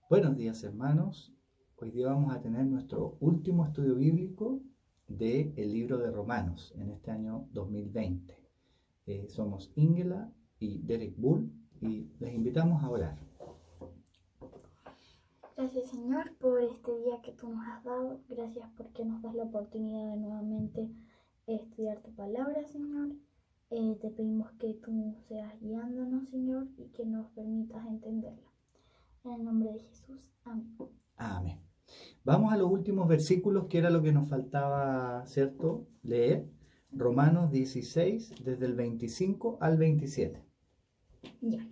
Buenos días, hermanos. Hoy día vamos a tener nuestro último estudio bíblico del libro de Romanos en este año 2020. Somos Ingela y Derek Bull y les invitamos a orar. Gracias, Señor, por este día que tú nos has dado. Gracias porque nos das la oportunidad de nuevamente estudiar tu palabra, Señor. Te pedimos que tú seas guiándonos, Señor, y que nos permitas entenderla. En el nombre de Jesús. Amén. Amén. Vamos a los últimos versículos, que era lo que nos faltaba, ¿cierto? Leer. Romanos 16, desde el 25 al 27. Ya.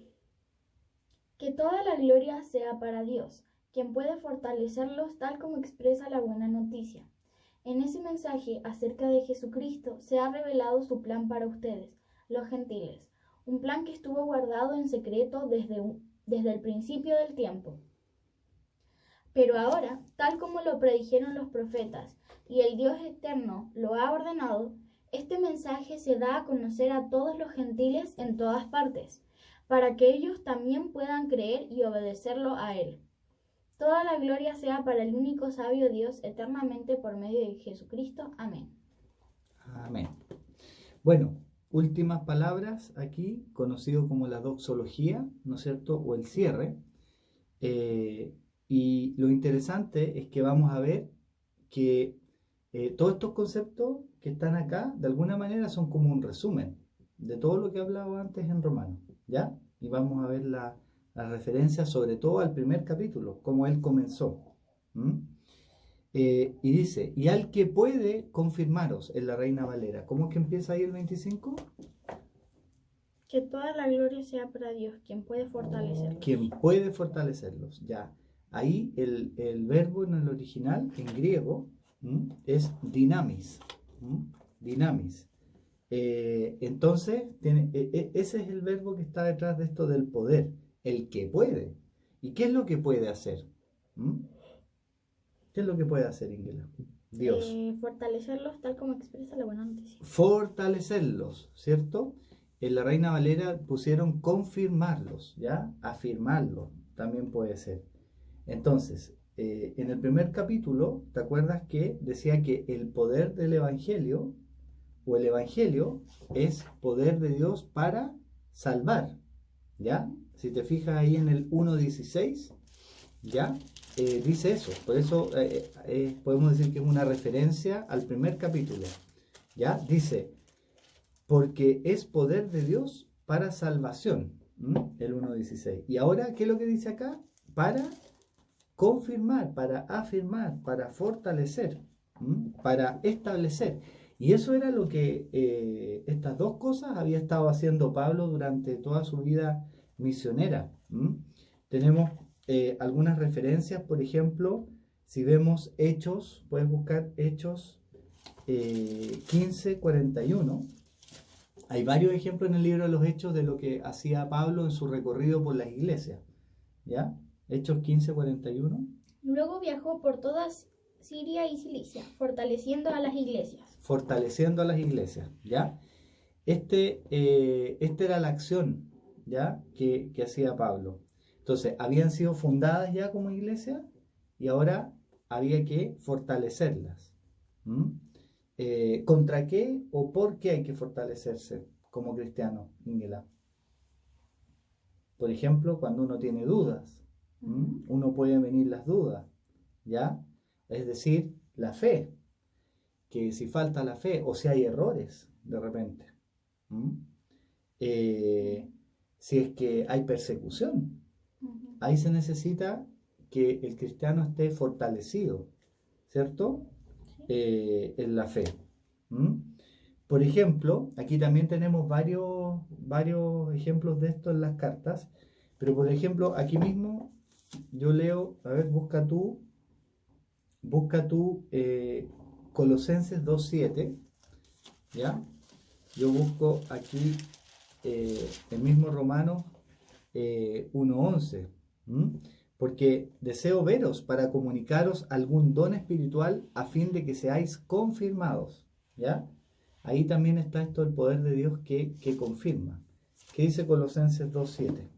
Que toda la gloria sea para Dios, quien puede fortalecerlos tal como expresa la buena noticia. En ese mensaje acerca de Jesucristo se ha revelado su plan para ustedes, los gentiles, un plan que estuvo guardado en secreto desde el principio del tiempo. Pero ahora, tal como lo predijeron los profetas y el Dios eterno lo ha ordenado, este mensaje se da a conocer a todos los gentiles en todas partes, para que ellos también puedan creer y obedecerlo a Él. Toda la gloria sea para el único sabio Dios eternamente por medio de Jesucristo. Amén. Amén. Bueno, últimas palabras aquí, conocido como la doxología, ¿no es cierto? O el cierre. Y lo interesante es que vamos a ver que todos estos conceptos que están acá, de alguna manera, son como un resumen de todo lo que he hablado antes en Romanos, ¿ya? Y vamos a ver la referencia sobre todo al primer capítulo, cómo él comenzó. Y dice, y al que puede confirmaros en la Reina Valera. ¿Cómo es que empieza ahí el 25? Que toda la gloria sea para Dios, quien puede fortalecerlos. Quien puede fortalecerlos, ya. Ahí el verbo en el original, en griego, es dinamis. Dinamis. Entonces, ese es el verbo que está detrás de esto del poder, el que puede. ¿Y qué es lo que puede hacer? ¿Qué es lo que puede hacer, Ingela? Dios. Fortalecerlos tal como expresa la buena noticia. Fortalecerlos, ¿cierto? En la Reina Valera pusieron confirmarlos, ¿ya? Afirmarlos, también puede ser. Entonces, en el primer capítulo, ¿te acuerdas que decía que el poder del Evangelio, o el Evangelio, es poder de Dios para salvar, ¿ya? Si te fijas ahí en el 1.16, ¿ya? Dice eso, por eso podemos decir que es una referencia al primer capítulo, ¿ya? Dice, porque es poder de Dios para salvación, el 1.16. Y ahora, ¿qué es lo que dice acá? Para confirmar, para afirmar, para fortalecer, para establecer. Y eso era lo que estas dos cosas había estado haciendo Pablo durante toda su vida misionera. Tenemos algunas referencias, por ejemplo, si vemos Hechos, puedes buscar Hechos 15:41. Hay varios ejemplos en el libro de los Hechos de lo que hacía Pablo en su recorrido por las iglesias, ¿ya? Hechos 15:41. Luego viajó por toda Siria y Cilicia, fortaleciendo a las iglesias. Fortaleciendo a las iglesias, ¿ya? Esta era la acción, ¿ya? Que hacía Pablo. Entonces, habían sido fundadas ya como iglesia y ahora había que fortalecerlas. ¿Contra qué o por qué hay que fortalecerse como cristiano, Ingela? Por ejemplo, cuando uno tiene dudas, uno puede venir las dudas, ¿ya? Es decir, la fe, que si falta la fe o si hay errores de repente, si es que hay persecución, ahí se necesita que el cristiano esté fortalecido, ¿cierto? En la fe. Por ejemplo, aquí también tenemos varios ejemplos de esto en las cartas, pero por ejemplo, aquí mismo yo leo, a ver, busca tú Colosenses 2:7, ¿ya? Yo busco aquí el mismo Romanos 1:11, porque deseo veros para comunicaros algún don espiritual a fin de que seáis confirmados, ¿ya? Ahí también está esto el poder de Dios que confirma. ¿Qué dice Colosenses 2:7?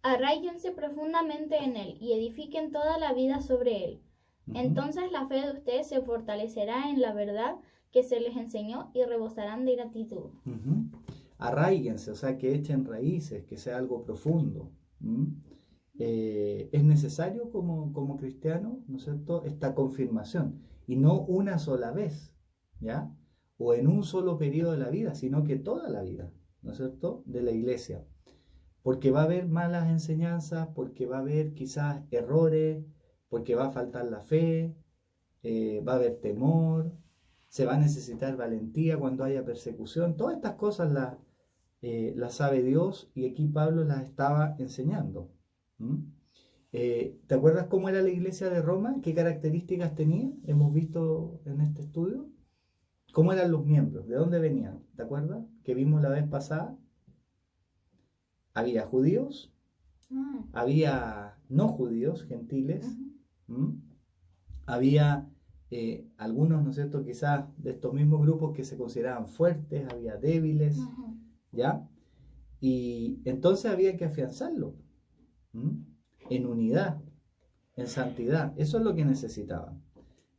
Arráiguense profundamente en él y edifiquen toda la vida sobre él. Entonces la fe de ustedes se fortalecerá en la verdad que se les enseñó y rebosarán de gratitud. Arraíguense, o sea, que echen raíces, que sea algo profundo. Es necesario como cristiano, ¿no es cierto?, esta confirmación, y no una sola vez, ¿ya? O en un solo periodo de la vida, sino que toda la vida, ¿no es cierto?, de la iglesia. Porque va a haber malas enseñanzas, porque va a haber quizás errores, porque va a faltar la fe, va a haber temor, se va a necesitar valentía cuando haya persecución. Todas estas cosas las sabe Dios, y aquí Pablo las estaba enseñando. ¿Te acuerdas cómo era la iglesia de Roma? ¿Qué características tenía? Hemos visto en este estudio. ¿Cómo eran los miembros? ¿De dónde venían? ¿Te acuerdas? Que vimos la vez pasada. Había judíos, había no judíos, gentiles, había algunos, ¿no es cierto?, quizás de estos mismos grupos que se consideraban fuertes, había débiles, ¿ya? Y entonces había que afianzarlo en unidad, en santidad. Eso es lo que necesitaban,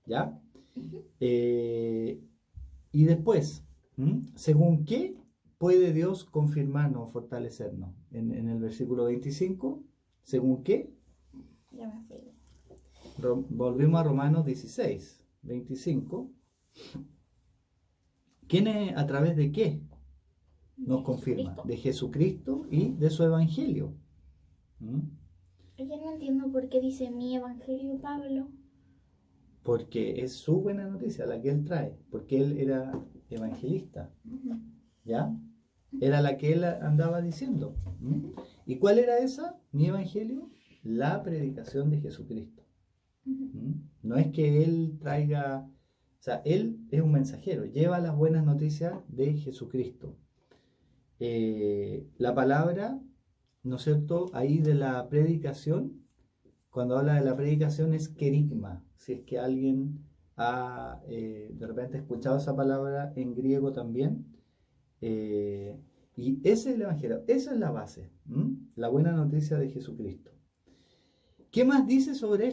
¿ya? Y después, ¿según qué puede Dios confirmarnos o fortalecernos? En el versículo 25, ¿según qué? Ya me fui. Volvimos a Romanos 16, 25. ¿Quién es, a través de qué nos confirma? De Jesucristo y de su evangelio. Yo no entiendo por qué dice mi evangelio, Pablo. Porque es su buena noticia la que él trae, porque él era evangelista, ¿ya? Era la que él andaba diciendo. ¿Y cuál era esa? Mi evangelio, la predicación de Jesucristo. No es que él traiga, o sea, él es un mensajero, lleva las buenas noticias de Jesucristo. La palabra, ¿no es cierto?, ahí de la predicación, cuando habla de la predicación es kerigma. Si es que alguien ha de repente escuchado esa palabra en griego también. Y ese es el evangelio, esa es la base, la buena noticia de Jesucristo. ¿Qué más dice sobre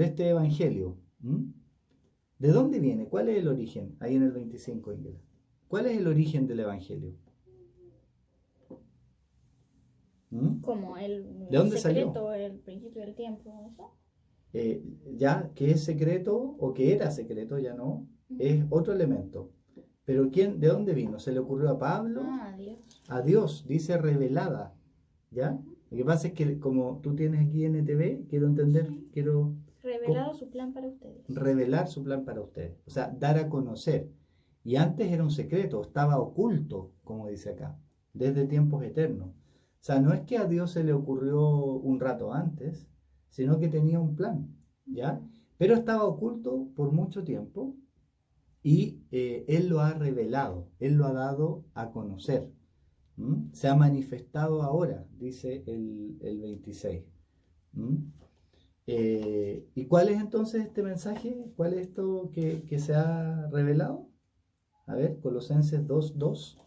este evangelio? ¿De dónde viene? ¿Cuál es el origen? Ahí en el 25, Ingrid. ¿Cuál es el origen del evangelio? Como el ¿De dónde secreto, salió? el principio del tiempo, ¿eso? Ya que es secreto o que era secreto, ya no, es otro elemento. Pero ¿de dónde vino? ¿Se le ocurrió a Pablo? A Dios. A Dios, dice revelada, ¿ya? Lo que pasa es que como tú tienes aquí NTV, quiero entender, quiero revelado su plan para ustedes. Revelar su plan para ustedes, o sea, dar a conocer. Y antes era un secreto, estaba oculto, como dice acá, desde tiempos eternos. O sea, no es que a Dios se le ocurrió un rato antes, sino que tenía un plan, ¿ya? Pero estaba oculto por mucho tiempo, y Él lo ha revelado, Él lo ha dado a conocer. Se ha manifestado ahora, dice el 26. ¿Y cuál es entonces este mensaje? ¿Cuál es esto que se ha revelado? A ver, Colosenses 2:2.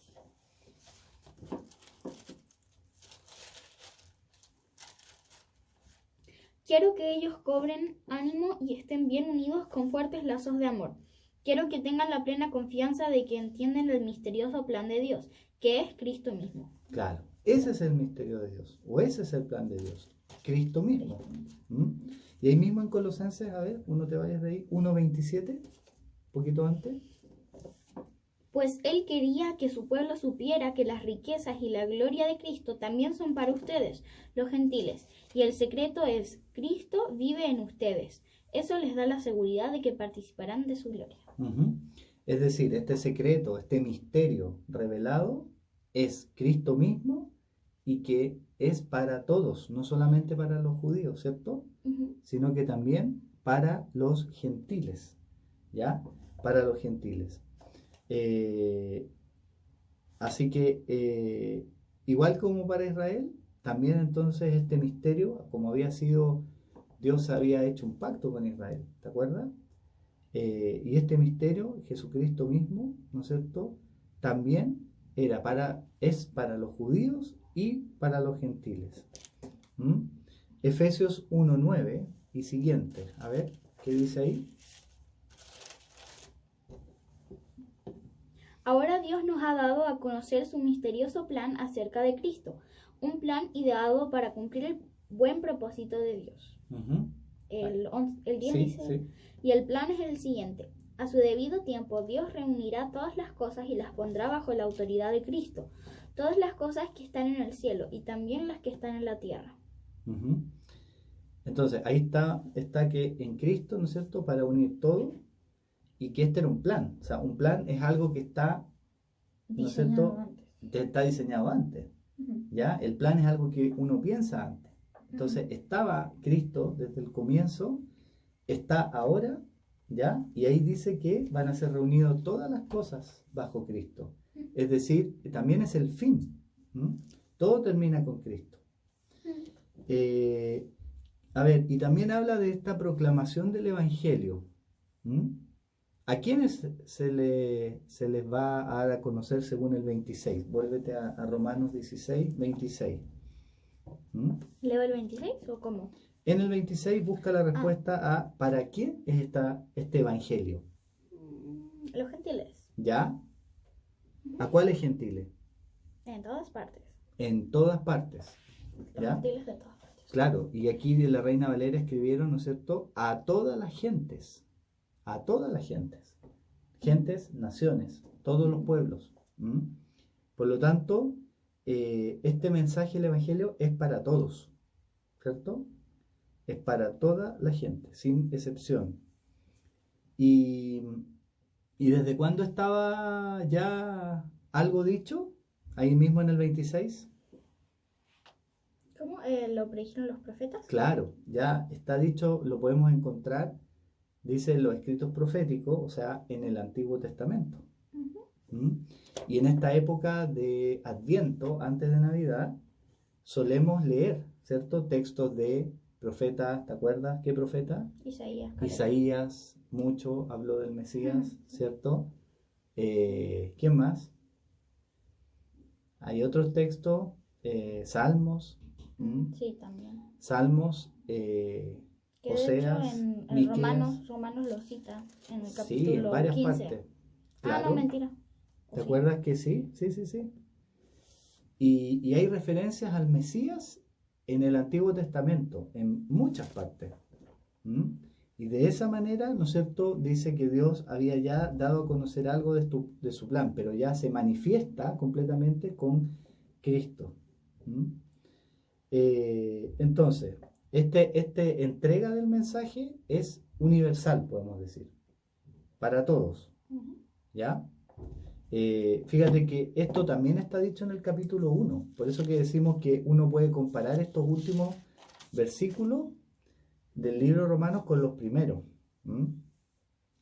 Quiero que ellos cobren ánimo y estén bien unidos con fuertes lazos de amor. Quiero que tengan la plena confianza de que entienden el misterioso plan de Dios, que es Cristo mismo. Claro, ese es el misterio de Dios, o ese es el plan de Dios, Cristo mismo. Y ahí mismo en Colosenses, a ver, uno te vayas de ahí, 1:27, un poquito antes. Pues Él quería que su pueblo supiera que las riquezas y la gloria de Cristo también son para ustedes, los gentiles, y el secreto es, Cristo vive en ustedes. Eso les da la seguridad de que participarán de su gloria. Es decir, este secreto, este misterio revelado es Cristo mismo, y que es para todos, no solamente para los judíos, ¿cierto? Sino que también para los gentiles, ¿ya? Para los gentiles. Así que, igual como para Israel, también entonces este misterio, como había sido, Dios había hecho un pacto con Israel, ¿te acuerdas? Y este misterio, Jesucristo mismo, ¿no es cierto?, también es para los judíos y para los gentiles. ¿Mm? Efesios 1:9 y siguiente. A ver, ¿qué dice ahí? Ahora Dios nos ha dado a conocer su misterioso plan acerca de Cristo, un plan ideado para cumplir el buen propósito de Dios. Uh-huh. El 10 Sí, dice, sí. y el plan es el siguiente. A su debido tiempo, Dios reunirá todas las cosas y las pondrá bajo la autoridad de Cristo, todas las cosas que están en el cielo y también las que están en la tierra. Uh-huh. Entonces, ahí está que en Cristo, ¿no es cierto?, para unir todo, y que este era un plan. O sea, un plan es algo que está, ¿no es cierto?, está diseñado antes. Uh-huh. ¿Ya? El plan es algo que uno piensa antes. Entonces, estaba Cristo desde el comienzo, está ahora, ¿ya? Y ahí dice que van a ser reunidas todas las cosas bajo Cristo. Es decir, también es el fin. ¿Mm? Todo termina con Cristo. A ver, y también habla de esta proclamación del Evangelio. ¿Mm? ¿A quiénes se les va a dar a conocer según el 26? Vuélvete a Romanos 16, 26. ¿Mm? ¿Leo el 26 o cómo? En el 26 busca la respuesta a ¿para quién es este Evangelio? Los gentiles. ¿Ya? ¿A cuáles gentiles? En todas partes. En todas partes. Los ¿Ya? gentiles de todas partes. Claro, y aquí de la Reina Valera escribieron, ¿no es cierto?, a todas las gentes. A todas las gentes. Gentes, naciones, todos los pueblos. ¿Mm? Por lo tanto, este mensaje del Evangelio es para todos, ¿cierto? Es para toda la gente, sin excepción. ¿Y desde cuándo estaba ya algo dicho? Ahí mismo en el 26. ¿Cómo lo predijeron los profetas? Claro, ya está dicho, lo podemos encontrar, dice en los escritos proféticos, o sea, en el Antiguo Testamento. ¿Mm? Y en esta época de Adviento, antes de Navidad, solemos leer, ¿cierto?, textos de profetas, ¿te acuerdas? ¿Qué profeta? Isaías. Isaías, mucho habló del Mesías, ¿cierto? ¿Quién más? Hay otros textos, Salmos. Sí, también. Salmos, Que Oseas, de hecho en Miqueas. Romanos lo cita en el capítulo Sí, en varias 15. partes. Claro. No, mentira. ¿Te acuerdas que sí? Sí. Y hay referencias al Mesías en el Antiguo Testamento, en muchas partes. ¿Mm? Y de esa manera, ¿no es cierto?, dice que Dios había ya dado a conocer algo de su plan, pero ya se manifiesta completamente con Cristo. ¿Mm? Entonces, este entrega del mensaje es universal, podemos decir, para todos. ¿Ya? Fíjate que esto también está dicho en el capítulo 1, por eso que decimos que uno puede comparar estos últimos versículos del libro de Romanos con los primeros.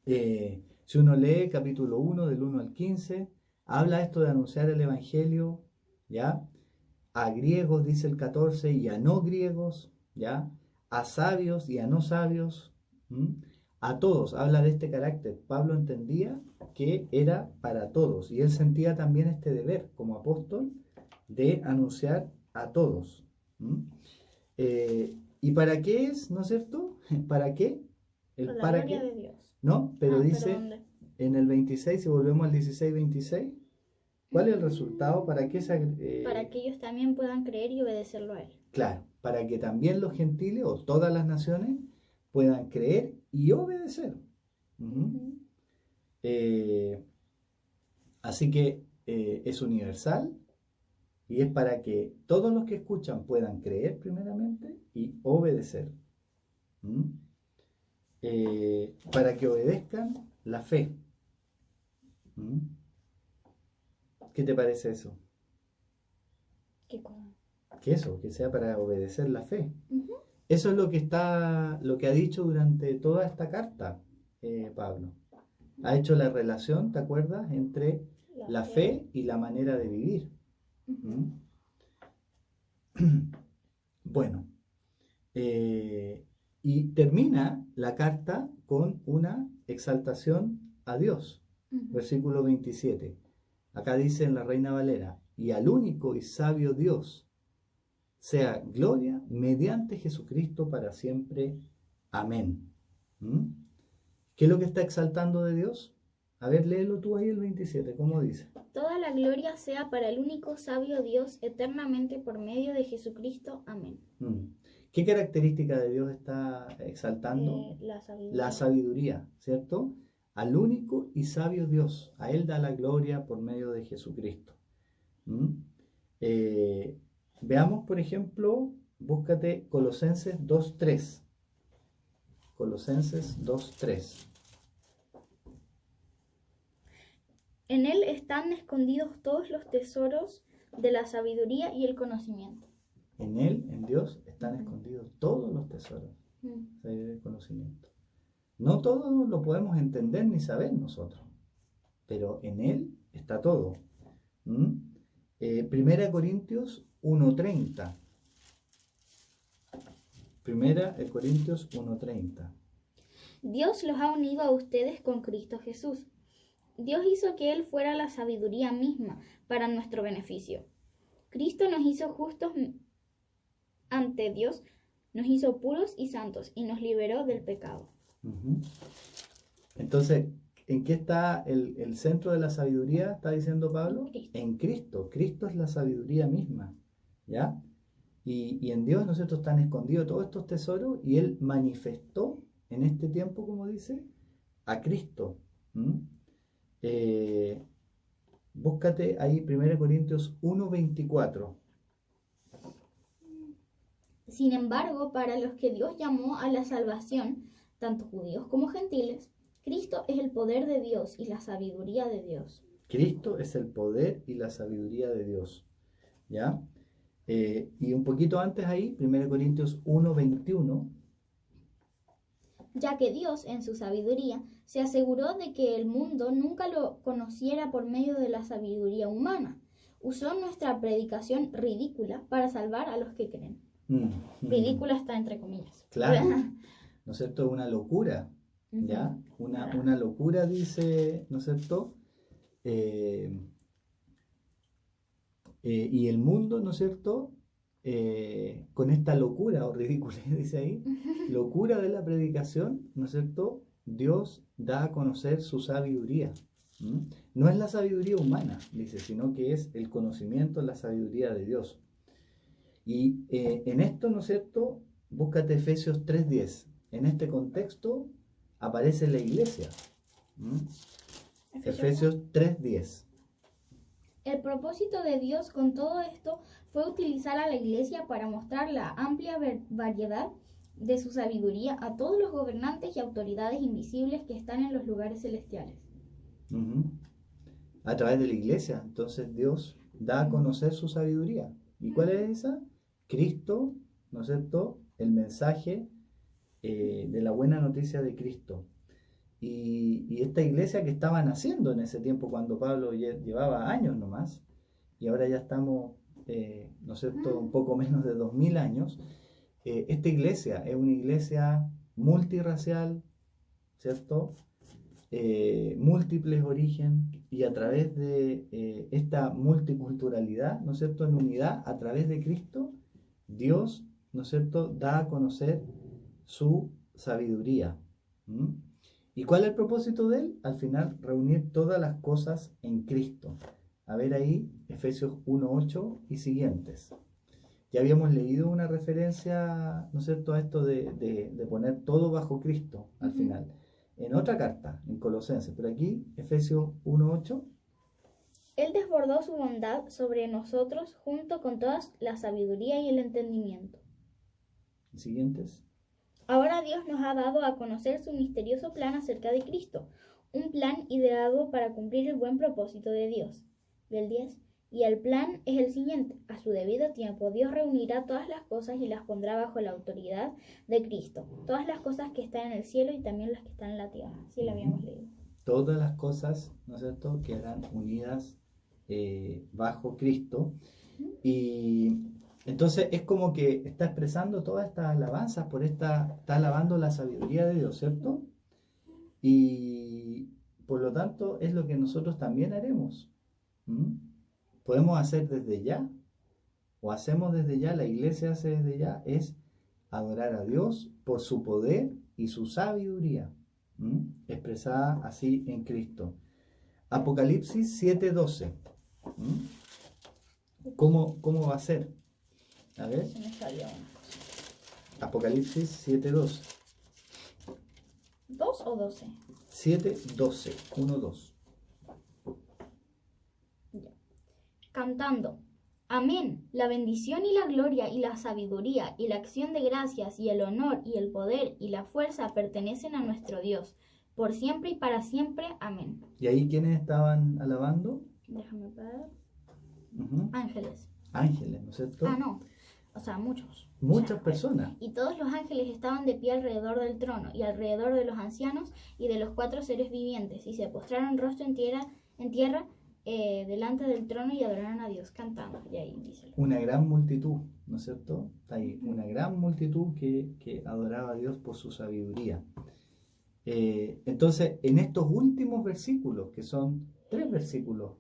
Si uno lee capítulo 1 del 1 al 15, habla esto de anunciar el Evangelio, ¿ya? A griegos, dice el 14, y a no griegos, ¿ya? A sabios y a no sabios, a todos, habla de este carácter. Pablo entendía que era para todos y él sentía también este deber como apóstol de anunciar a todos. ¿Y para qué es, no es cierto? ¿Para qué? El para gloria qué, de Dios. ¿no? Pero dice ¿dónde? en el 26, si volvemos al 16-26, ¿cuál es el resultado? ¿Para qué para que ellos también puedan creer y obedecerlo a él. Claro, para que también los gentiles o todas las naciones puedan creer y obedecer. Así que es universal y es para que todos los que escuchan puedan creer primeramente y obedecer. Para que obedezcan la fe. ¿Qué te parece eso? ¿Qué cosa? Que eso, que sea para obedecer la fe. Eso es lo que ha dicho durante toda esta carta, Pablo. Ha hecho la relación, ¿te acuerdas?, entre la fe y la manera de vivir. Bueno, y termina la carta con una exaltación a Dios. Versículo 27. Acá dice en la Reina Valera: y al único y sabio Dios, sea gloria mediante Jesucristo para siempre. Amén. ¿Mm? ¿Qué es lo que está exaltando de Dios? A ver, léelo tú ahí el 27, ¿cómo dice? Toda la gloria sea para el único sabio Dios eternamente por medio de Jesucristo. Amén. ¿Qué característica de Dios está exaltando? La sabiduría, ¿cierto? Al único y sabio Dios, a Él da la gloria por medio de Jesucristo. Veamos, por ejemplo, búscate Colosenses 2.3. Colosenses 2.3. En Él están escondidos todos los tesoros de la sabiduría y el conocimiento. En Él, en Dios, están escondidos todos los tesoros del conocimiento. No todo lo podemos entender ni saber nosotros, pero en Él está todo. Primera Corintios 1.30. Primera Corintios 1.30. Dios los ha unido a ustedes con Cristo Jesús. Dios hizo que Él fuera la sabiduría misma para nuestro beneficio. Cristo nos hizo justos ante Dios, nos hizo puros y santos y nos liberó del pecado. Entonces, ¿en qué está el centro de la sabiduría? ¿Está diciendo Pablo? En Cristo. Cristo es la sabiduría misma, ¿ya? Y en Dios nosotros están escondidos todos estos tesoros y Él manifestó en este tiempo, como dice, a Cristo. Búscate ahí 1 Corintios 1.24. Sin embargo, para los que Dios llamó a la salvación, tanto judíos como gentiles, Cristo es el poder de Dios y la sabiduría de Dios. Cristo es el poder y la sabiduría de Dios, ¿ya? Y un poquito antes ahí, 1 Corintios 1.21. Ya que Dios, en su sabiduría, se aseguró de que el mundo nunca lo conociera por medio de la sabiduría humana. Usó nuestra predicación ridícula para salvar a los que creen. Ridícula está entre comillas. Claro, ¿no es cierto? Una locura, ¿ya? Una locura, dice, ¿no es cierto? Y el mundo, ¿no es cierto? Con esta locura o ridícula, dice ahí, locura de la predicación, ¿no es cierto? Dios da a conocer su sabiduría. No es la sabiduría humana, dice, sino que es el conocimiento, la sabiduría de Dios. Y en esto, ¿no es cierto? Búscate Efesios 3.10. En este contexto aparece la iglesia. Efesios 3.10. El propósito de Dios con todo esto fue utilizar a la iglesia para mostrar la amplia variedad de su sabiduría a todos los gobernantes y autoridades invisibles que están en los lugares celestiales. A través de la iglesia, entonces Dios da a conocer su sabiduría. ¿Y cuál es esa? Cristo, ¿no es cierto? El mensaje de la buena noticia de Cristo. Y esta iglesia que estaba naciendo en ese tiempo cuando Pablo llevaba años nomás, y ahora ya estamos, ¿no es cierto?, un poco menos de 2000 años. Esta iglesia es una iglesia multirracial, ¿cierto? Múltiples origen, y a través de esta multiculturalidad, ¿no es cierto?, en unidad, a través de Cristo, Dios, ¿no es cierto?, da a conocer su sabiduría. ¿Y cuál es el propósito de él? Al final, reunir todas las cosas en Cristo. A ver ahí, Efesios 1.8 y siguientes. Ya habíamos leído una referencia, ¿no es cierto?, a esto de poner todo bajo Cristo al final. En otra carta, en Colosenses, pero aquí, Efesios 1.8. Él desbordó su bondad sobre nosotros junto con toda la sabiduría y el entendimiento. Siguientes. Ahora Dios nos ha dado a conocer su misterioso plan acerca de Cristo, un plan ideado para cumplir el buen propósito de Dios. Del 10. Y el plan es el siguiente. A su debido tiempo, Dios reunirá todas las cosas y las pondrá bajo la autoridad de Cristo. Todas las cosas que están en el cielo y también las que están en la tierra. Sí, lo habíamos leído. Todas las cosas, ¿no es cierto?, quedarán unidas bajo Cristo. Y entonces es como que está expresando todas estas alabanzas, está alabando la sabiduría de Dios, ¿cierto? Y por lo tanto es lo que nosotros también haremos. podemos hacer desde ya, o hacemos desde ya, la iglesia hace desde ya, es adorar a Dios por su poder y su sabiduría, expresada así en Cristo. Apocalipsis 7:12. ¿Cómo va a ser? A ver. Se me salió una cosa. Apocalipsis 7:12. ¿2 o 12? 7:12. 1:2. Cantando. Amén. La bendición y la gloria y la sabiduría y la acción de gracias y el honor y el poder y la fuerza pertenecen a nuestro Dios, por siempre y para siempre. Amén. ¿Y ahí quiénes estaban alabando? Déjame ver. Uh-huh. Ángeles. Ángeles, ¿no es cierto? No. O sea, muchos. Muchas personas. Y todos los ángeles estaban de pie alrededor del trono y alrededor de los ancianos y de los 4 seres vivientes, y se postraron rostro en tierra delante del trono y adoraron a Dios cantando. Y ahí dice. Una gran multitud, ¿no es cierto? Está ahí, una gran multitud que adoraba a Dios por su sabiduría. Entonces, en estos últimos versículos, que son 3 versículos,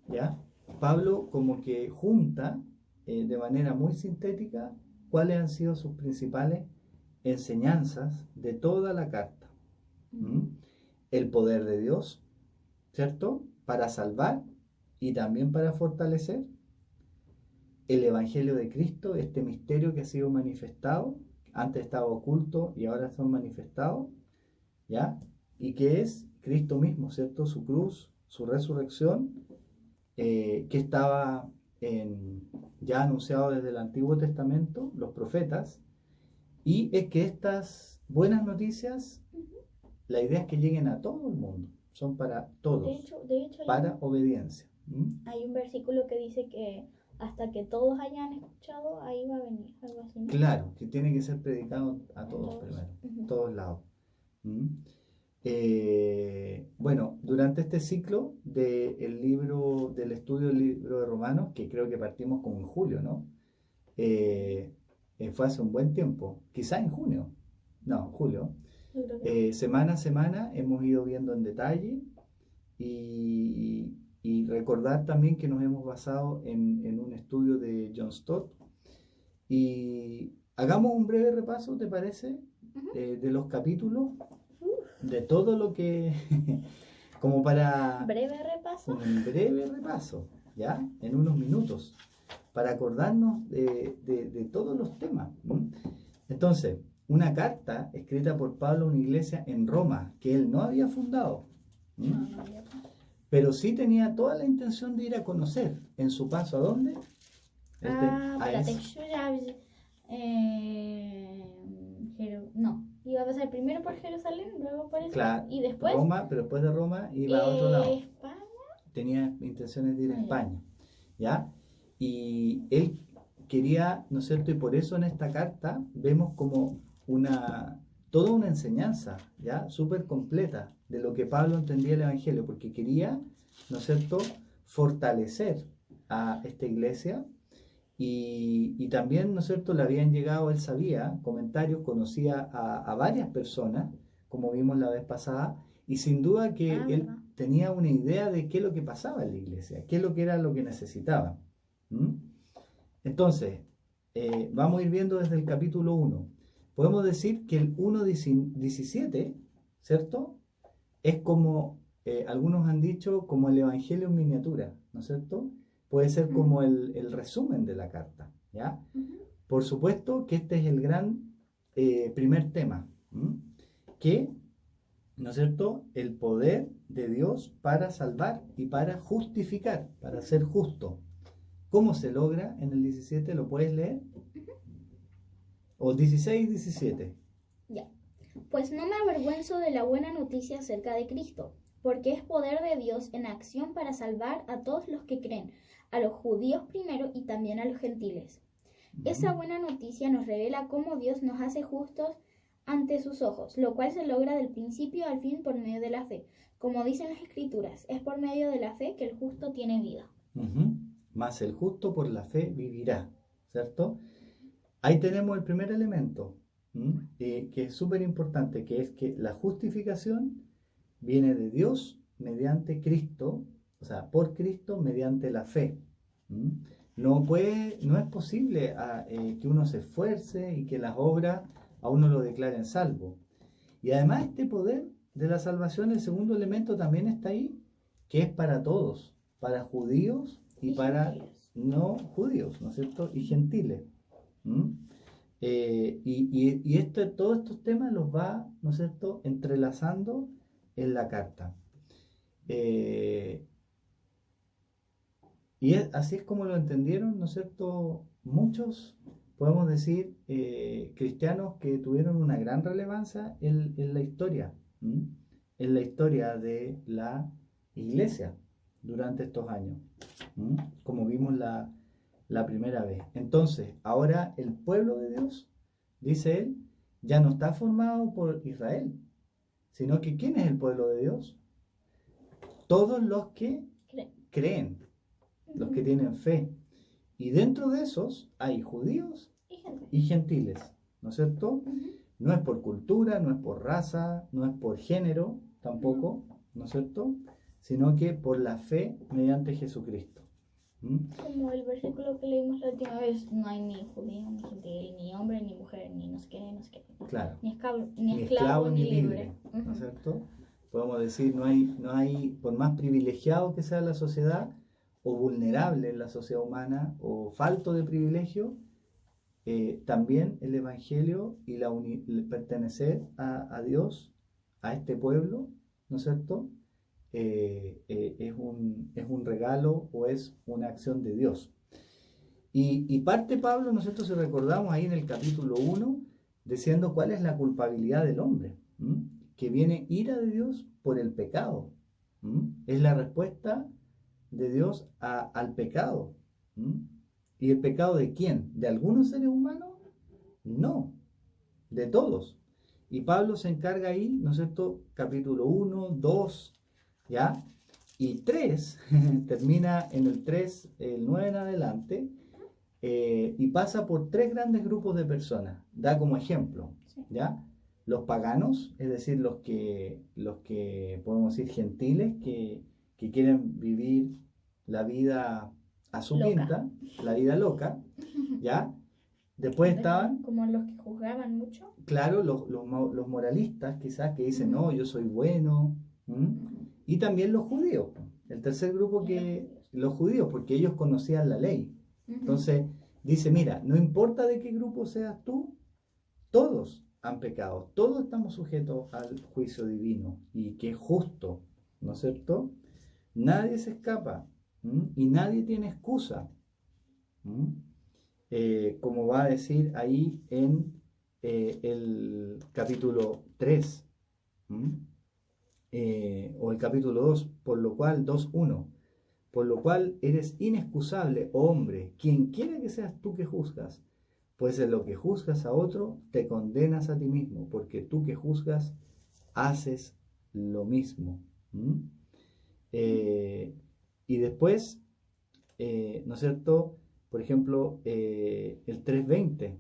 ¿ya? Pablo como que junta de manera muy sintética cuáles han sido sus principales enseñanzas de toda la carta. El poder de Dios, ¿cierto? Para salvar y también para fortalecer. El Evangelio de Cristo, este misterio que ha sido manifestado, antes estaba oculto y ahora son manifestados, ¿ya? Y que es Cristo mismo, ¿cierto? Su cruz, su resurrección, que estaba ya anunciado desde el Antiguo Testamento, los profetas, y es que estas buenas noticias, la idea es que lleguen a todo el mundo, son para todos, de hecho para obediencia. Hay un versículo que dice que hasta que todos hayan escuchado, ahí va a venir, algo así, ¿no? Claro, que tiene que ser predicado a todos primero, todos lados. Bueno, durante este ciclo del estudio del libro de Romanos, que creo que partimos como en julio, ¿no? Fue hace un buen tiempo, quizá en junio, no, julio. Semana a semana hemos ido viendo en detalle y recordar también que nos hemos basado en un estudio de John Stott. Y hagamos un breve repaso, ¿te parece? De los capítulos, de todo lo que, como para... Breve repaso. Un breve repaso, ¿ya? En unos minutos, para acordarnos de todos los temas. Entonces, una carta escrita por Pablo a una iglesia en Roma, que él no había fundado, pero sí tenía toda la intención de ir a conocer en su paso. ¿A dónde? No, iba a pasar primero por Jerusalén, luego por eso, claro, y después Roma, pero después de Roma iba a otro lado. España. Tenía intenciones de ir a España, ¿ya? Y él quería, ¿no es cierto? Y por eso en esta carta vemos como toda una enseñanza, ¿ya? Súper completa de lo que Pablo entendía el Evangelio, porque quería, ¿no es cierto?, fortalecer a esta iglesia. Y también, ¿no es cierto?, le habían llegado, él sabía, comentarios, conocía a varias personas, como vimos la vez pasada, y sin duda que él tenía una idea de qué es lo que pasaba en la iglesia, qué es lo que era lo que necesitaba. Entonces, vamos a ir viendo desde el capítulo 1. Podemos decir que el 1:17, ¿cierto?, es como, algunos han dicho, como el Evangelio en miniatura, ¿no es cierto?, puede ser como el resumen de la carta, ¿ya? Por supuesto que este es el gran primer tema, que, ¿no es cierto?, el poder de Dios para salvar y para justificar, para ser justo. ¿Cómo se logra en el 17? ¿Lo puedes leer? O 16 y 17. Ya. Pues no me avergüenzo de la buena noticia acerca de Cristo, porque es poder de Dios en acción para salvar a todos los que creen, a los judíos primero y también a los gentiles. Esa buena noticia nos revela cómo Dios nos hace justos ante sus ojos, lo cual se logra del principio al fin por medio de la fe. Como dicen las Escrituras, es por medio de la fe que el justo tiene vida. Mas el justo por la fe vivirá, ¿cierto? Ahí tenemos el primer elemento, que es súper importante, que es que la justificación viene de Dios mediante Cristo, o sea, por Cristo mediante la fe. ¿Mm? No es posible que uno se esfuerce y que las obras a uno lo declaren salvo. Y además este poder de la salvación, el segundo elemento también está ahí, que es para todos, para judíos y para no judíos, ¿no es cierto? Y gentiles. ¿Mm? Todos estos temas los va, ¿no es cierto?, entrelazando en la carta. Así es como lo entendieron, ¿no es cierto?, muchos, podemos decir, cristianos que tuvieron una gran relevancia en la historia, en la historia de la iglesia durante estos años, como vimos la primera vez. Entonces, ahora el pueblo de Dios, dice él, ya no está formado por Israel, sino que ¿quién es el pueblo de Dios? Todos los que creen, los que tienen fe. Y dentro de esos hay judíos y gentiles, ¿no es cierto? No es por cultura, no es por raza, no es por género tampoco, ¿no es cierto? Sino que por la fe mediante Jesucristo. Como el versículo que leímos la última vez, no hay ni judío, ni gentil, ni hombre, ni mujer, ni no sé qué, no sé qué. Claro. Ni esclavo, ni libre. ¿No es cierto? Podemos decir, no hay, por más privilegiado que sea la sociedad, o vulnerable en la sociedad humana, o falto de privilegio, también el Evangelio y el pertenecer a Dios, a este pueblo, ¿no es cierto?, es un regalo o es una acción de Dios. Y parte Pablo, nosotros si recordamos ahí en el capítulo 1, diciendo cuál es la culpabilidad del hombre, que viene ira de Dios por el pecado. Es la respuesta de Dios al pecado. ¿Y el pecado de quién? ¿De algunos seres humanos? No, de todos. Y Pablo se encarga ahí, ¿no es cierto?, capítulo 1, 2, ¿ya? Y 3, termina en el 3, el 9 en adelante, y pasa por 3 grandes grupos de personas. Da como ejemplo, ¿ya? Los paganos, es decir, los que podemos decir gentiles, que quieren vivir la vida a su pinta, la vida loca, ¿ya? Después estaban... Como los que juzgaban mucho. Claro, los moralistas quizás que dicen, no, yo soy bueno. Y también los judíos. El tercer grupo los judíos, porque ellos conocían la ley. Entonces dice, mira, no importa de qué grupo seas tú, todos han pecado, todos estamos sujetos al juicio divino y que es justo, ¿no es cierto? Nadie se escapa y nadie tiene excusa. Como va a decir ahí en el capítulo 3, o el capítulo 2, por lo cual 2:1, por lo cual eres inexcusable, oh hombre, quien quiera que seas tú que juzgas, pues en lo que juzgas a otro, te condenas a ti mismo, porque tú que juzgas, haces lo mismo. Y después, ¿no es cierto?, por ejemplo, el 3:20,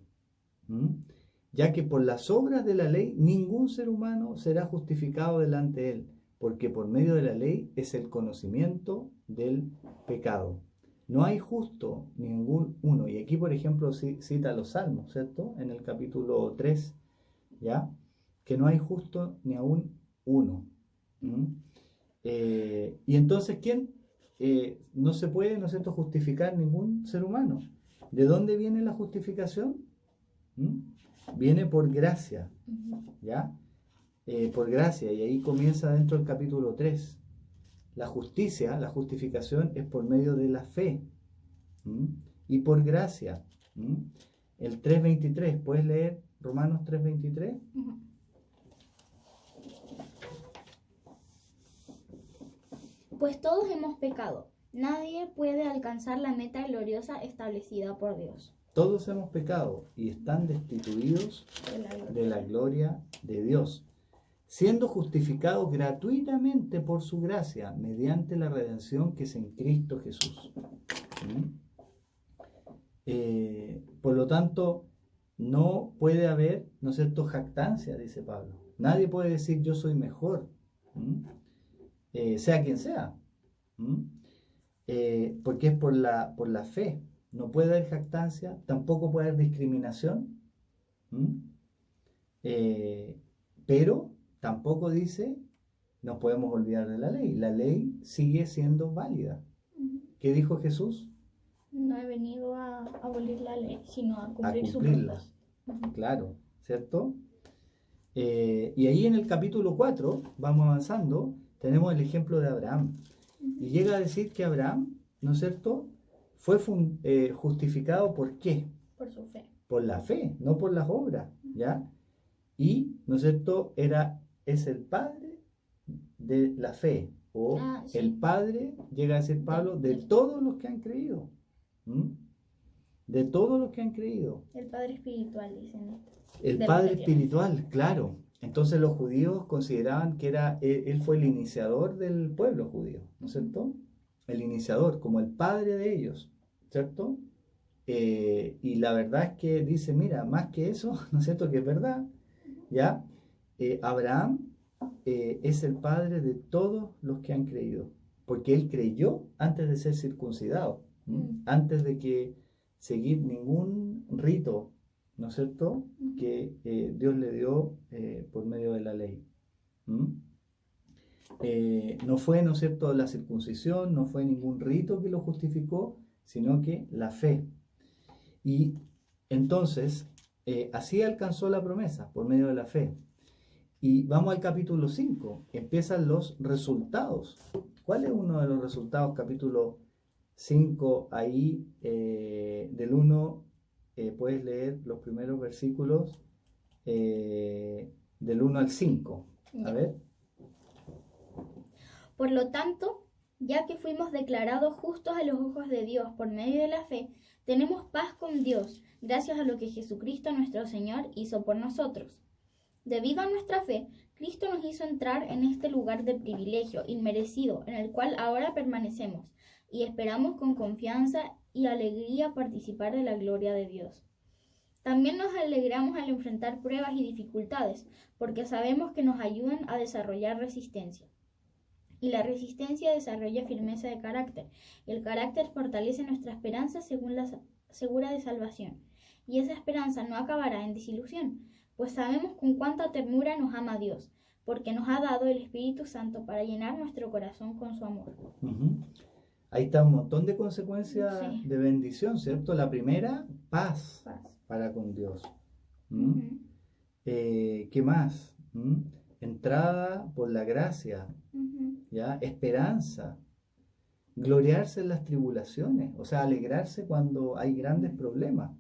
ya que por las obras de la ley ningún ser humano será justificado delante de él, porque por medio de la ley es el conocimiento del pecado. No hay justo ningún uno. Y aquí, por ejemplo, cita los Salmos, ¿cierto? En el capítulo 3, ¿ya? Que no hay justo ni aún uno. Y entonces, ¿quién? No se puede, ¿no es cierto?, justificar ningún ser humano. ¿De dónde viene la justificación? Viene por gracia, ¿ya? Por gracia, y ahí comienza dentro del capítulo 3. La justicia, la justificación es por medio de la fe y por gracia. El 3:23, ¿puedes leer Romanos 3:23? Pues todos hemos pecado. Nadie puede alcanzar la meta gloriosa establecida por Dios. Todos hemos pecado y están destituidos de la gloria de Dios, siendo justificados gratuitamente por su gracia, mediante la redención que es en Cristo Jesús. Por lo tanto, no puede haber, ¿no es cierto?, jactancia, dice Pablo. Nadie puede decir yo soy mejor, sea quien sea. ¿Mm? Porque es por la fe. No puede haber jactancia, tampoco puede haber discriminación. ¿Mm? Eh, pero tampoco dice nos podemos olvidar de la ley. La ley sigue siendo válida. Ujú. ¿Qué dijo Jesús? No he venido a abolir la ley, sino a A cumplir su cumplirla. propósito. Ujú. Claro, ¿cierto? Y ahí en el capítulo 4, vamos avanzando, tenemos el ejemplo de Abraham. Y llega a decir que Abraham, ¿no es cierto?, fue justificado ¿por qué? Por su fe. Por la fe, no por las obras, ¿ya? Y, ¿no es cierto?, es el padre de la fe, o Sí. el padre, llega a decir Pablo, de todos los que han creído. ¿Mm? De todos los que han creído. El padre espiritual, dicen esto. El De padre los que espiritual, claro. Entonces los judíos consideraban que él fue el iniciador del pueblo judío, ¿no es cierto? El iniciador, como el padre de ellos, ¿cierto? Y la verdad es que dice, mira, más que eso, ¿no es cierto? Que es verdad, ¿ya? Abraham es el padre de todos los que han creído, porque él creyó antes de ser circuncidado, antes de que seguir ningún rito, ¿no es cierto?, que Dios le dio por medio de la ley. No fue, ¿no es cierto?, la circuncisión, no fue ningún rito que lo justificó, sino que la fe. Y entonces, así alcanzó la promesa, por medio de la fe. Y vamos al capítulo 5, empiezan los resultados. ¿Cuál es uno de los resultados? Capítulo 5, ahí del 1, puedes leer los primeros versículos del 1 al 5. A ver. Por lo tanto, ya que fuimos declarados justos a los ojos de Dios por medio de la fe, tenemos paz con Dios, gracias a lo que Jesucristo nuestro Señor hizo por nosotros. Debido a nuestra fe, Cristo nos hizo entrar en este lugar de privilegio inmerecido en el cual ahora permanecemos y esperamos con confianza y alegría participar de la gloria de Dios. También nos alegramos al enfrentar pruebas y dificultades, porque sabemos que nos ayudan a desarrollar resistencia. Y la resistencia desarrolla firmeza de carácter, y el carácter fortalece nuestra esperanza segura de salvación. Y esa esperanza no acabará en desilusión, pues sabemos con cuánta ternura nos ama Dios, porque nos ha dado el Espíritu Santo para llenar nuestro corazón con su amor. Ahí está un montón de consecuencias de bendición, ¿cierto? La primera, paz. Para con Dios. ¿Qué más? Entrada por la gracia, ¿ya? Esperanza, gloriarse en las tribulaciones, o sea, alegrarse cuando hay grandes problemas.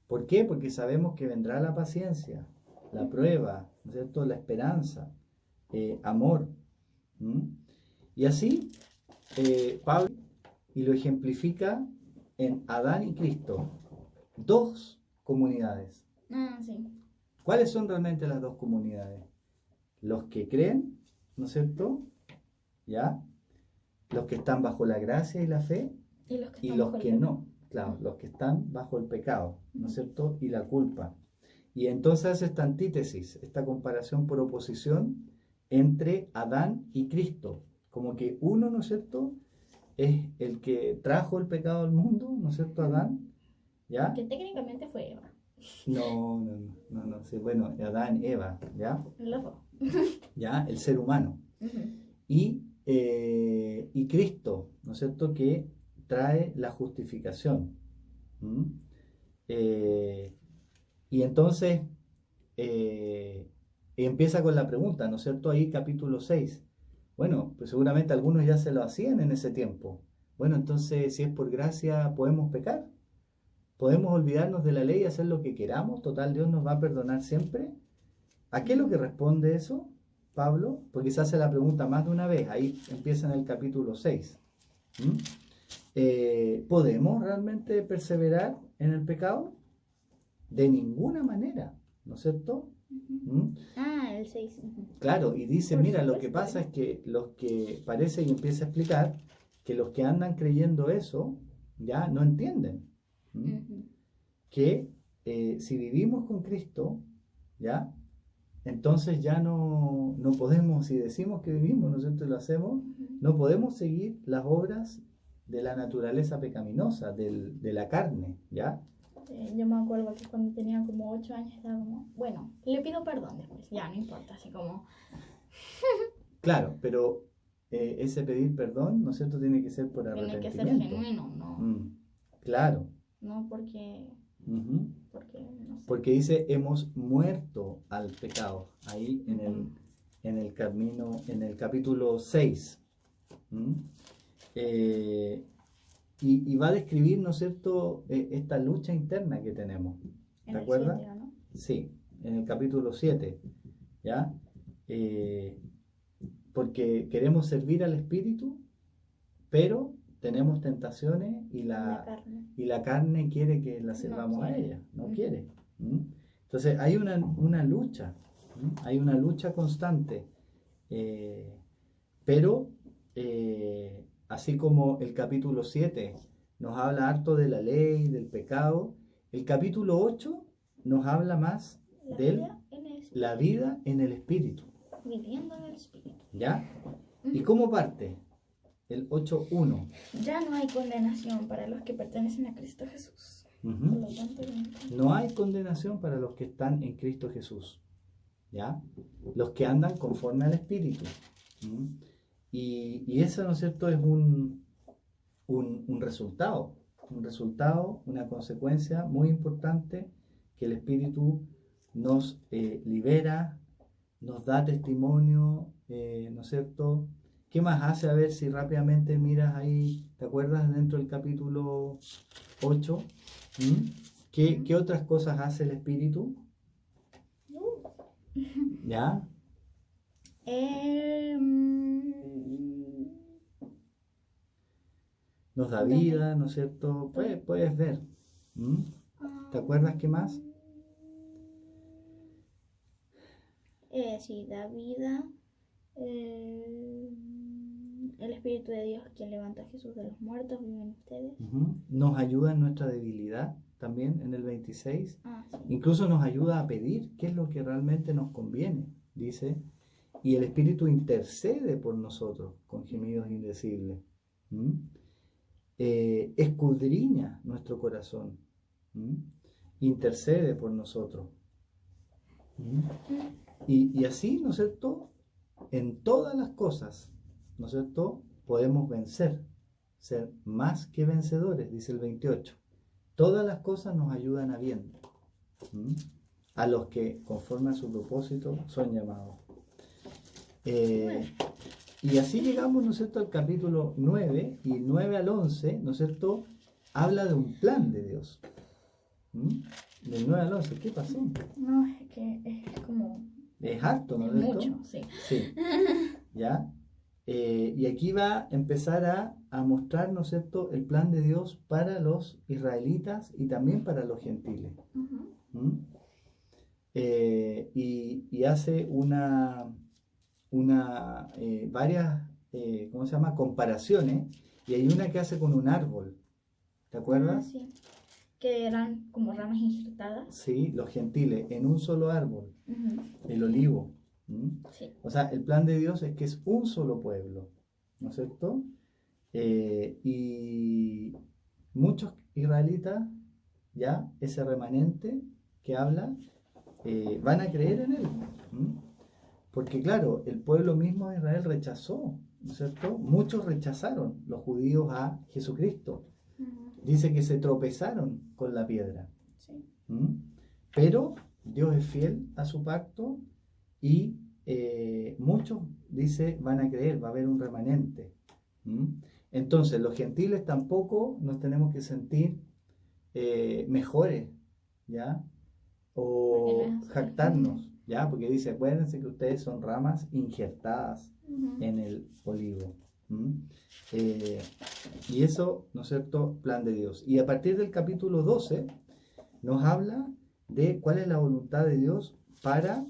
¿Por qué? Porque sabemos que vendrá la paciencia, la prueba, ¿no es cierto? La esperanza, amor. Y así, Pablo y lo ejemplifica en Adán y Cristo, dos comunidades. Sí. ¿Cuáles son realmente las dos comunidades? Los que creen, ¿no es cierto? ¿Ya? Los que están bajo la gracia y la fe, y los que no. Claro, los que están bajo el pecado, ¿no es cierto? Y la culpa. Y entonces esta antítesis, esta comparación por oposición entre Adán y Cristo. Como que uno, ¿no es cierto?, es el que trajo el pecado al mundo, ¿no es cierto?, Adán. ¿Ya? Que técnicamente fue Eva. No. Sí, bueno, Adán, Eva, ¿ya? Los dos. ¿Ya? El ser humano. Y Cristo, ¿no es cierto?, que trae la justificación. Y entonces empieza con la pregunta, ¿no es cierto? Ahí capítulo 6. Bueno, pues seguramente algunos ya se lo hacían en ese tiempo. Bueno, entonces si es por gracia, ¿podemos pecar? ¿Podemos olvidarnos de la ley y hacer lo que queramos? Total, Dios nos va a perdonar siempre. ¿A qué es lo que responde eso, Pablo? Porque se hace la pregunta más de una vez. Ahí empieza en el capítulo 6. ¿Podemos realmente perseverar en el pecado? De ninguna manera, ¿no es cierto? El 6. Claro, y dice, mira, lo que pasa es que los que parece, y empieza a explicar, que los que andan creyendo eso, ya no entienden. Que si vivimos con Cristo, ya, entonces ya no podemos, si decimos que vivimos, ¿no es cierto? Y lo hacemos, no podemos seguir las obras de la naturaleza pecaminosa, de la carne, ¿ya? Yo me acuerdo que cuando tenía como 8 años estaba como, bueno, le pido perdón después, ya no importa, así como... Claro, pero ese pedir perdón, ¿no es cierto? Tiene que ser por Tiene que ser arrepentimiento. genuino, ¿no? Claro. No porque... porque no sé. Porque dice, hemos muerto al pecado, ahí en el camino, en el capítulo 6. Y va a describir, ¿no es cierto?, esta lucha interna que tenemos. ¿Te acuerdas? 7, ¿no? Sí, en el capítulo 7, ¿ya? Porque queremos servir al Espíritu, pero tenemos tentaciones y la carne quiere que la sirvamos a ella, no quiere. Entonces hay una lucha, hay una lucha constante, pero así como el capítulo 7 nos habla harto de la ley, del pecado, el capítulo 8 nos habla más de la vida en el Espíritu. Viviendo en el Espíritu. ¿Ya? ¿Y cómo parte? El 8.1. Ya no hay condenación para los que pertenecen a Cristo Jesús. Por lo tanto, no hay condenación para los que están en Cristo Jesús. ¿Ya? Los que andan conforme al Espíritu. Y eso, ¿no es cierto?, es un resultado. Un resultado, una consecuencia muy importante que el Espíritu nos libera, nos da testimonio, ¿no es cierto? ¿Qué más hace? A ver si rápidamente miras ahí, ¿te acuerdas dentro del capítulo 8? ¿Qué otras cosas hace el Espíritu? ¿Ya? Nos da vida, ¿no es cierto? Puedes ver. ¿Te acuerdas qué más? Sí, da vida. El Espíritu de Dios, quien levanta a Jesús de los muertos, vive en ustedes. Nos ayuda en nuestra debilidad, también en el 26. Sí. Incluso nos ayuda a pedir qué es lo que realmente nos conviene, dice. Y el Espíritu intercede por nosotros con gemidos indecibles. Escudriña nuestro corazón. Intercede por nosotros. Y así, ¿no es cierto?, en todas las cosas, ¿no es cierto?, podemos vencer, ser más que vencedores, dice el 28. Todas las cosas nos ayudan a bien, a los que, conforme a su propósito, son llamados. Y así llegamos, ¿no es cierto?, al capítulo 9, y 9 al 11, ¿no es cierto?, habla de un plan de Dios. Del 9 al 11, ¿qué pasó? No, es que es como... Es harto, ¿no es cierto? Mucho, sí. Sí. ¿Ya? Y aquí va a empezar a mostrar, ¿no es cierto?, el plan de Dios para los israelitas y también para los gentiles. Y hace varias, ¿cómo se llama?, comparaciones, y hay una que hace con un árbol. ¿Te acuerdas? Sí. Que eran como ramas injertadas. Sí, los gentiles, en un solo árbol, el olivo. Sí. O sea, el plan de Dios es que es un solo pueblo, ¿no es cierto? Y muchos israelitas, ya, ese remanente que habla, van a creer en él. Porque claro, el pueblo mismo de Israel rechazó, ¿no es cierto? Muchos rechazaron, los judíos, a Jesucristo. Dice que se tropezaron con la piedra. Sí. Pero Dios es fiel a su pacto y muchos, dice, van a creer, va a haber un remanente. Entonces, los gentiles tampoco nos tenemos que sentir mejores, ¿ya? O jactarnos, ¿ya? Porque dice, acuérdense que ustedes son ramas injertadas en el olivo. Y eso, ¿no es cierto?, plan de Dios. Y a partir del capítulo 12 nos habla de cuál es la voluntad de Dios para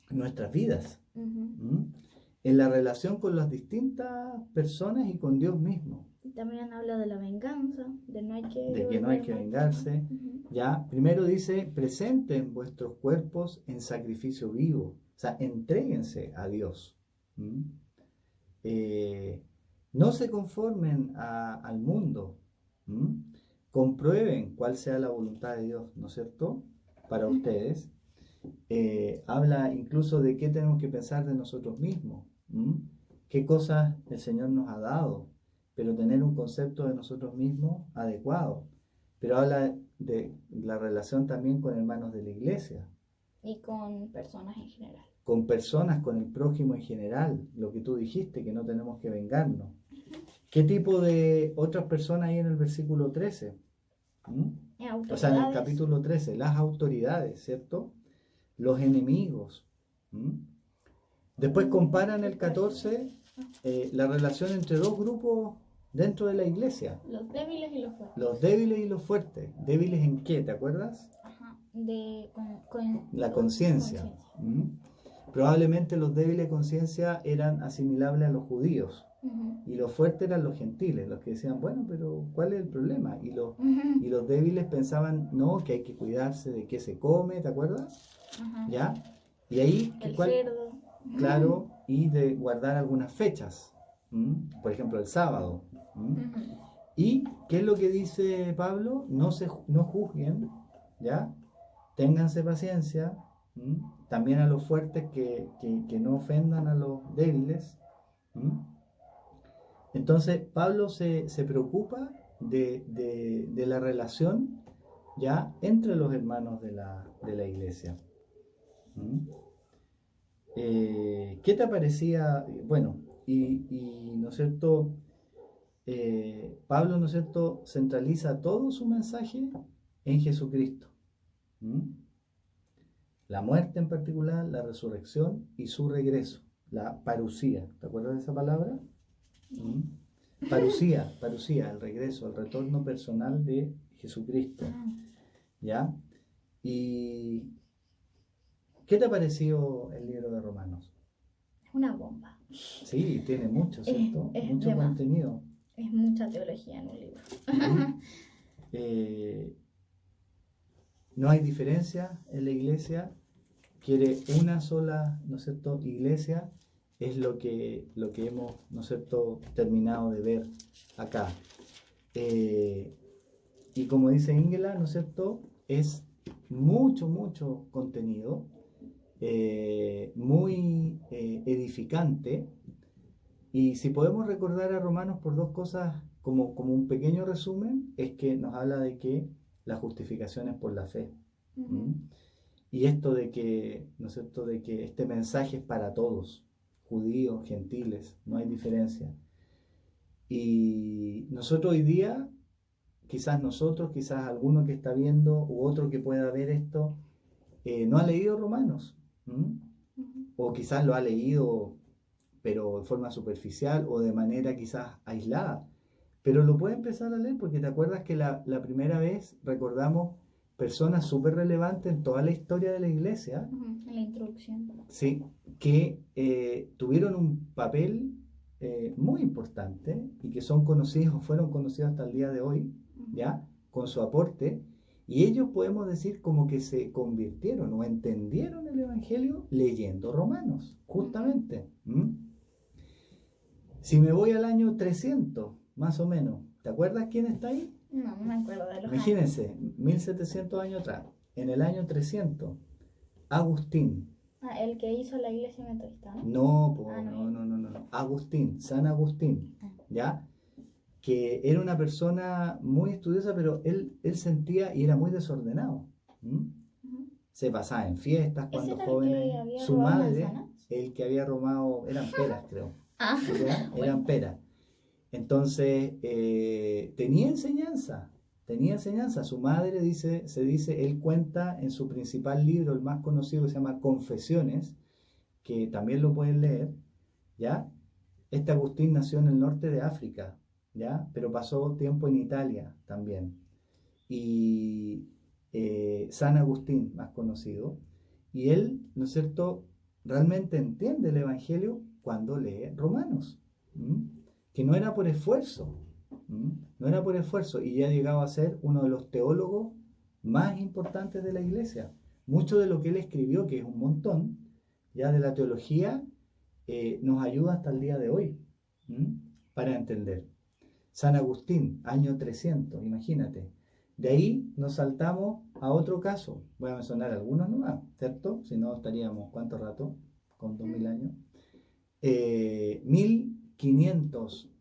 nuestras vidas, en la relación con las distintas personas y con Dios mismo. Y también habla de la venganza, de que no hay que vengarse. Ya, primero dice, presenten vuestros cuerpos en sacrificio vivo, O sea, entréguense a Dios. ¿Mm? No se conformen al mundo. ¿Mm? Comprueben cuál sea la voluntad de Dios, ¿no es cierto? Para ustedes. Habla incluso de qué tenemos que pensar de nosotros mismos. ¿Mm? Qué cosas el Señor nos ha dado, pero tener un concepto de nosotros mismos adecuado. Pero habla de la relación también con hermanos de la iglesia. Y con personas en general. Con personas, con el prójimo en general, lo que tú dijiste, que no tenemos que vengarnos. ¿Qué tipo de otras personas hay en el versículo 13? O sea, en el capítulo 13, las autoridades, ¿cierto? Los enemigos. Después comparan el 14, la relación entre dos grupos dentro de la iglesia. Los débiles y los fuertes. Los débiles y los fuertes. ¿Débiles en qué? ¿Te acuerdas? Ajá, la conciencia. Probablemente los débiles de conciencia eran asimilables a los judíos. Y los fuertes eran los gentiles, los que decían, bueno, pero ¿cuál es el problema? Y los débiles pensaban, no, que hay que cuidarse de qué se come, ¿te acuerdas? ¿Ya? Y ahí, cerdo. Claro, y de guardar algunas fechas, por ejemplo, el sábado. ¿Y qué es lo que dice Pablo? No juzguen, ¿ya? Ténganse paciencia, también a los fuertes que no ofendan a los débiles. Entonces Pablo se preocupa de la relación, ya, entre los hermanos de la iglesia. ¿Qué te parecía? Bueno, y ¿no es cierto? Pablo, ¿no es cierto?, centraliza todo su mensaje en Jesucristo. La muerte en particular, la resurrección y su regreso, la parusía. ¿Te acuerdas de esa palabra? Parusía, el regreso, el retorno personal de Jesucristo. ¿Ya? ¿Y qué te ha parecido el libro de Romanos? Es una bomba. Sí, tiene mucho, ¿cierto? Mucho contenido. Es mucha teología en un libro. No hay diferencia en la iglesia. Quiere una sola, ¿no es cierto?, iglesia. Es lo que hemos, ¿no es cierto?, terminado de ver acá. Y como dice Ingela, ¿no es cierto?, es mucho contenido, muy edificante. Y si podemos recordar a Romanos por dos cosas, como un pequeño resumen, es que nos habla de que la justificación es por la fe. Y esto de que, ¿no es cierto?, de que este mensaje es para todos, judíos, gentiles, no hay diferencia. Y nosotros hoy día, quizás alguno que está viendo u otro que pueda ver esto, no ha leído Romanos. O quizás lo ha leído, pero de forma superficial o de manera quizás aislada. Pero lo puede empezar a leer porque te acuerdas que la primera vez recordamos personas súper relevantes en toda la historia de la iglesia. En la introducción. Sí, que tuvieron un papel muy importante y que fueron conocidos hasta el día de hoy, ¿ya? Con su aporte. Y ellos podemos decir como que se convirtieron o entendieron el Evangelio leyendo Romanos, justamente. Si me voy al año 300, más o menos, ¿te acuerdas quién está ahí? No me acuerdo de los Imagínense, años. 1700 años atrás, en el año 300, Agustín. El que hizo la iglesia metodista, ¿no? No. Agustín, San Agustín, ¿ya? Que era una persona muy estudiosa, pero él sentía y era muy desordenado. Se pasaba en fiestas cuando joven. Su madre, el que había robado, eran peras, creo. Eran peras. Entonces, tenía enseñanza. Su madre él cuenta en su principal libro, el más conocido, que se llama Confesiones, que también lo pueden leer, ¿ya? Este Agustín nació en el norte de África, ¿ya? Pero pasó tiempo en Italia también. Y San Agustín, más conocido, y él, ¿no es cierto?, realmente entiende el Evangelio cuando lee Romanos, que no era por esfuerzo, y ya ha llegado a ser uno de los teólogos más importantes de la iglesia. Mucho de lo que él escribió, que es un montón, ya de la teología, nos ayuda hasta el día de hoy, ¿m? Para entender. San Agustín, año 300, imagínate. De ahí nos saltamos a otro caso. Voy a mencionar algunos nomás, ¿cierto? Si no, estaríamos, ¿cuánto rato? Con 2000 años. 1500,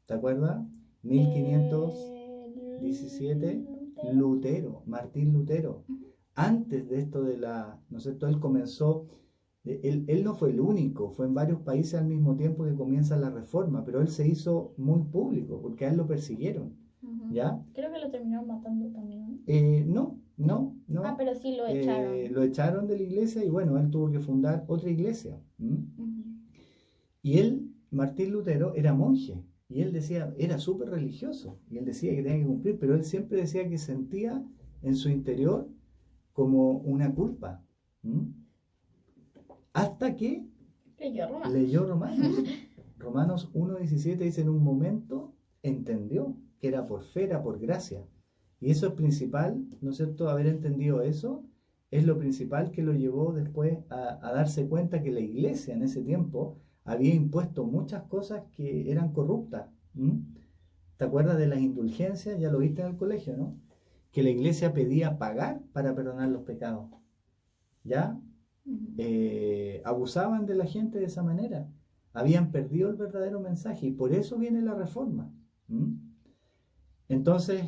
¿te acuerdas? 1517, Lutero, Martín Lutero. Antes de esto de la, ¿no es cierto? Él comenzó, él no fue el único, fue en varios países al mismo tiempo que comienza la reforma, pero él se hizo muy público porque a él lo persiguieron, ¿ya? Creo que lo terminaron matando también. No. Ah, pero sí lo echaron. Lo echaron de la iglesia y bueno, él tuvo que fundar otra iglesia. Y él, Martín Lutero, era monje. Y él decía, era súper religioso. Y él decía que tenía que cumplir, pero él siempre decía que sentía en su interior como una culpa. Hasta que leyó Romanos. Romanos 1:17 dice, en un momento entendió que era por fe, era por gracia. Y eso es principal, ¿no es cierto? Haber entendido eso es lo principal que lo llevó después a darse cuenta que la iglesia en ese tiempo había impuesto muchas cosas que eran corruptas. ¿Te acuerdas de las indulgencias? Ya lo viste en el colegio, ¿no? Que la iglesia pedía pagar para perdonar los pecados. ¿Ya? Abusaban de la gente de esa manera. Habían perdido el verdadero mensaje y por eso viene la reforma. Entonces,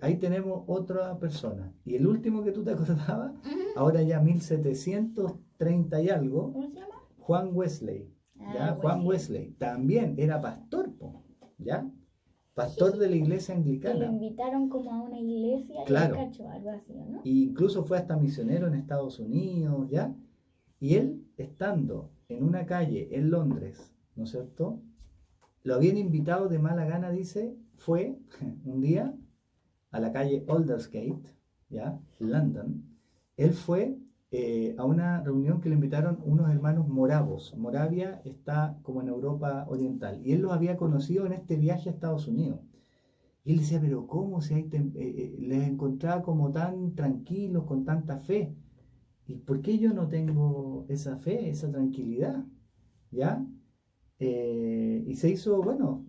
ahí tenemos otra persona. Y el último que tú te acordabas, ahora ya 1730 y algo, ¿Cómo se llama? Juan Wesley. ¿Ya? Juan Wesley también era pastor, ¿ya? Pastor de la iglesia Que lo anglicana. invitaron como a una iglesia Claro. y cachó algo así, ¿no? E incluso fue hasta misionero en Estados Unidos, ¿ya? Y él, estando en una calle en Londres, ¿no es cierto? Lo habían invitado de mala gana, dice, fue un día a la calle Aldersgate, ¿ya? London. Él fue a una reunión que le invitaron unos hermanos moravos. Moravia está como en Europa Oriental. Y él los había conocido en este viaje a Estados Unidos. Y él decía, pero ¿cómo si hay les encontraba como tan tranquilos, con tanta fe? ¿Y por qué yo no tengo esa fe, esa tranquilidad? ¿Ya? Y se hizo, bueno,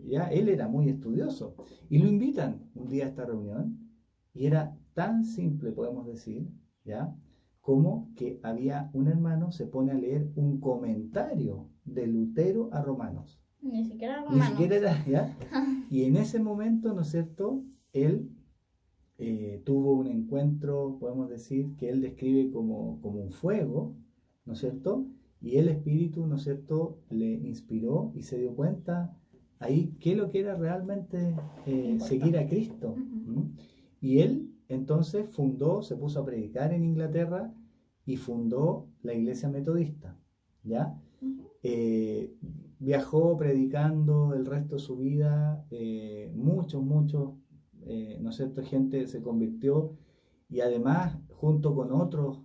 ya él era muy estudioso. Y lo invitan un día a esta reunión. Y era tan simple, podemos decir, ¿ya? Como que había un hermano, se pone a leer un comentario de Lutero a Romanos. Ni siquiera Ni Romanos. siquiera era, ¿ya? Y en ese momento, ¿no es cierto? Él tuvo un encuentro, podemos decir, que él describe como un fuego, ¿no es cierto? Y el Espíritu, ¿no es cierto?, le inspiró y se dio cuenta ahí qué es lo que era realmente seguir a Cristo. Y él entonces se puso a predicar en Inglaterra y fundó la iglesia metodista, ¿ya? Viajó predicando el resto de su vida, muchos, ¿no es cierto?, gente se convirtió y además junto con otros,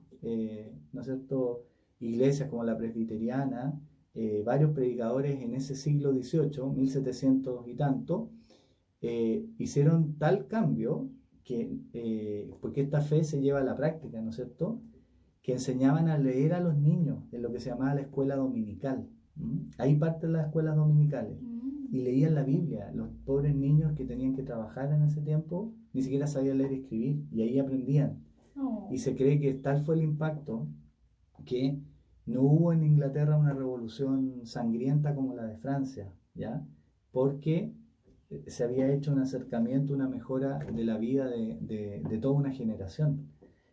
¿no es cierto?, iglesias como la presbiteriana, varios predicadores en ese siglo XVIII, 1700 y tanto, hicieron tal cambio que, porque esta fe se lleva a la práctica, ¿no es cierto?, que enseñaban a leer a los niños en lo que se llamaba la escuela dominical. Ahí parten las escuelas dominicales. Y leían la Biblia. Los pobres niños que tenían que trabajar en ese tiempo ni siquiera sabían leer y escribir. Y ahí aprendían. Y se cree que tal fue el impacto que no hubo en Inglaterra una revolución sangrienta como la de Francia, ¿ya? Porque se había hecho un acercamiento, una mejora de la vida de toda una generación.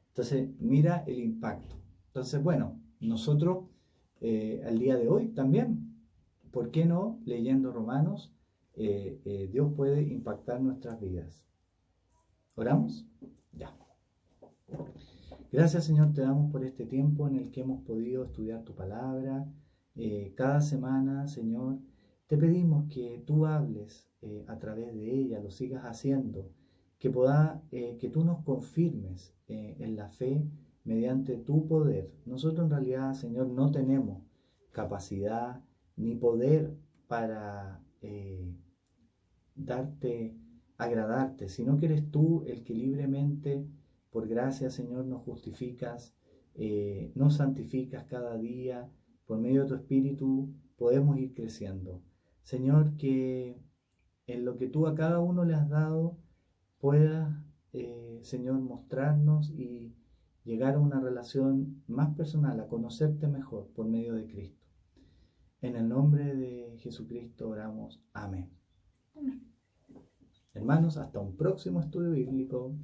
Entonces, mira el impacto. Entonces, bueno, nosotros al día de hoy también, ¿por qué no leyendo Romanos? Dios puede impactar nuestras vidas. ¿Oramos? Ya. Gracias, Señor, te damos por este tiempo en el que hemos podido estudiar tu palabra. Cada semana, Señor, te pedimos que tú hables a través de ella, lo sigas haciendo, que tú nos confirmes en la fe mediante tu poder. Nosotros en realidad, Señor, no tenemos capacidad ni poder para agradarte, sino que eres tú el que libremente, por gracia, Señor, nos justificas, nos santificas cada día, por medio de tu Espíritu podemos ir creciendo. Señor, que en lo que tú a cada uno le has dado puedas, Señor, mostrarnos y llegar a una relación más personal, a conocerte mejor por medio de Cristo. En el nombre de Jesucristo oramos. Amén. Amén. Hermanos, hasta un próximo estudio bíblico.